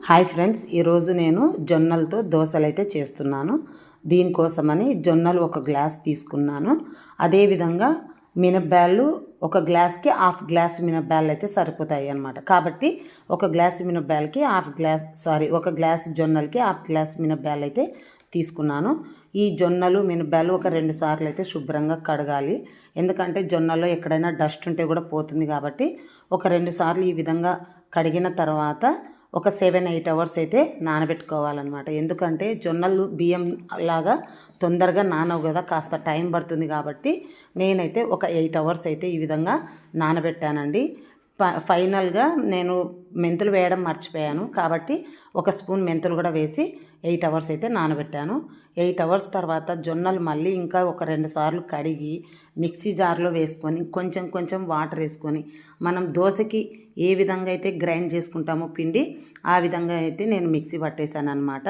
Hi friends, ఈరోజు నేను జొన్నలతో దోశలు అయితే చేస్తున్నాను. దీనికోసమని జొన్నలు ఒక గ్లాస్ తీసుకున్నాను. అదేవిధంగా మినప్పాలు ఒక గ్లాస్కి హాఫ్ గ్లాస్ మినప్పాలు అయితే సరిపోతాయి అన్నమాట. కాబట్టి ఒక గ్లాస్ మినప్పాలకి ఒక గ్లాస్ జొన్నలకి హాఫ్ గ్లాస్ మినప్పాలు అయితే తీసుకున్నాను. ఈ జొన్నలు మినప్పాలు ఒక 2 సార్లు అయితే శుభ్రంగా కడగాలి. ఎందుకంటే జొన్నలో ఎక్కడైనా డస్ట్ ఉంటే కూడా పోతుంది. కాబట్టి ఒక 2 సార్లు ఈ విధంగా కడిగిన తర్వాత ఒక 7-8 అవర్స్ అయితే నానబెట్టుకోవాలన్నమాట. ఎందుకంటే జొన్నలు బియ్యం లాగా తొందరగా నానవు కదా, కాస్త టైం పడుతుంది. కాబట్టి నేనైతే ఒక 8 అవర్స్ అయితే ఈ విధంగా నానబెట్టానండి. ఫైనల్గా నేను మెంతులు వేయడం మర్చిపోయాను. కాబట్టి ఒక స్పూన్ మెంతులు కూడా వేసి 8 అవర్స్ అయితే నానబెట్టాను. 8 అవర్స్ తర్వాత జొన్నలు మళ్ళీ ఇంకా ఒక 2 సార్లు కడిగి మిక్సీ జార్లో వేసుకొని కొంచెం కొంచెం వాటర్ వేసుకొని మనం దోశకి ఏ విధంగా అయితే గ్రైండ్ చేసుకుంటామో పిండి, ఆ విధంగా అయితే నేను మిక్సీ పట్టేశాను అనమాట.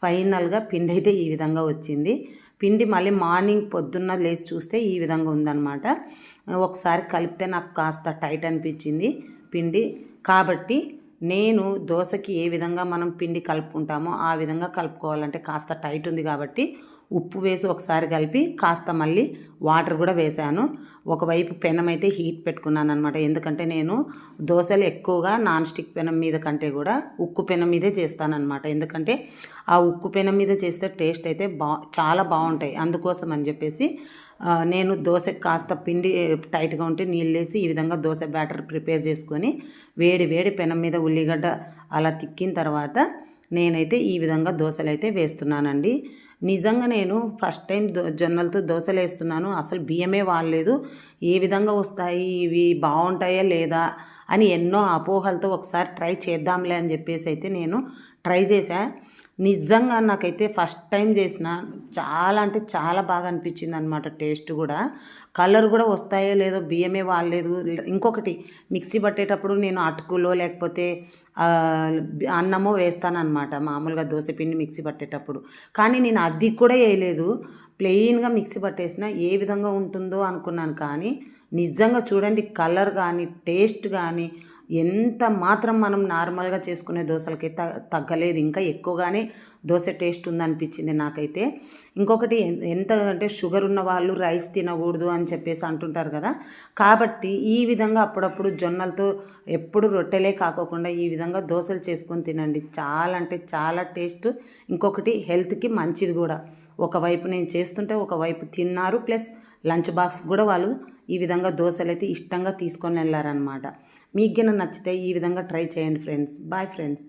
ఫైనల్గా పిండి అయితే ఈ విధంగా వచ్చింది. పిండి మళ్ళీ మార్నింగ్ పొద్దున్న లేచి చూస్తే ఈ విధంగా ఉందన్నమాట. ఒకసారి కలిపితే నాకు కాస్త టైట్ అనిపించింది పిండి. కాబట్టి నేను దోశకి ఏ విధంగా మనం పిండి కలుపుకుంటామో ఆ విధంగా కలుపుకోవాలంటే కాస్త టైట్ ఉంది. కాబట్టి ఉప్పు వేసి ఒకసారి కలిపి కాస్త మళ్ళీ వాటర్ కూడా వేసాను. ఒకవైపు పెనం అయితే హీట్ పెట్టుకున్నాను అనమాట. ఎందుకంటే నేను దోశలు ఎక్కువగా నాన్ స్టిక్ పెనం మీద కంటే కూడా ఉక్కు పెనం మీదే చేస్తానన్నమాట. ఎందుకంటే ఆ ఉక్కు పెనం మీద చేస్తే టేస్ట్ అయితే చాలా బాగుంటాయి. అందుకోసం అని చెప్పేసి నేను దోశ కాస్త పిండి టైట్గా ఉంటే నీళ్ళు వేసి ఈ విధంగా దోశ బ్యాటర్ ప్రిపేర్ చేసుకొని వేడి వేడి పెనం మీద ఉల్లిగడ్డ అలా తిక్కిన తర్వాత నేనైతే ఈ విధంగా దోశలు అయితే వేస్తున్నానండి. నిజంగా నేను ఫస్ట్ టైం జొన్నలతో దోశలు వేస్తున్నాను. అసలు బియ్యమే వాడలేదు. ఏ విధంగా వస్తాయి, ఇవి బాగుంటాయా లేదా అని ఎన్నో అపోహలతో ఒకసారి ట్రై చేద్దాంలే అని చెప్పేసి అయితే నేను ట్రై చేశా. నిజంగా నాకైతే ఫస్ట్ టైం చేసిన చాలా అంటే చాలా బాగా అనిపించింది అనమాట. టేస్ట్ కూడా, కలర్ కూడా వస్తాయో లేదో బియ్యమే వాడలేదు. ఇంకొకటి, మిక్సీ పట్టేటప్పుడు నేను అటుకులో లేకపోతే అన్నమో వేస్తానన్నమాట మామూలుగా దోశపిండి మిక్సీ పట్టేటప్పుడు. కానీ నేను అది కూడా వేయలేదు. ప్లెయిన్గా మిక్సీ పట్టేసిన ఏ విధంగా ఉంటుందో అనుకున్నాను. కానీ నిజంగా చూడండి, కలర్ కానీ టేస్ట్ కానీ ఎంత మాత్రం మనం నార్మల్గా చేసుకునే దోశలకి తగ్గలేదు. ఇంకా ఎక్కువగానే దోశ టేస్ట్ ఉందనిపించింది నాకైతే. ఇంకొకటి, ఎంత అంటే షుగర్ ఉన్న వాళ్ళు రైస్ తినకూడదు అని చెప్పేసి అంటుంటారు కదా. కాబట్టి ఈ విధంగా అప్పుడప్పుడు జొన్నలతో ఎప్పుడు రొట్టెలే కాకోకుండా ఈ విధంగా దోశలు చేసుకొని తినండి. చాలా అంటే చాలా టేస్ట్. ఇంకొకటి, హెల్త్కి మంచిది కూడా. ఒకవైపు నేను చేస్తుంటే ఒకవైపు తిన్నారు, ప్లస్ లంచ్ బాక్స్ కూడా వాళ్ళు ఈ విధంగా దోశలు అయితే ఇష్టంగా తీసుకొని వెళ్ళారనమాట. మీకు నచ్చితే ఈ విధంగా ట్రై చేయండి ఫ్రెండ్స్. Bye friends.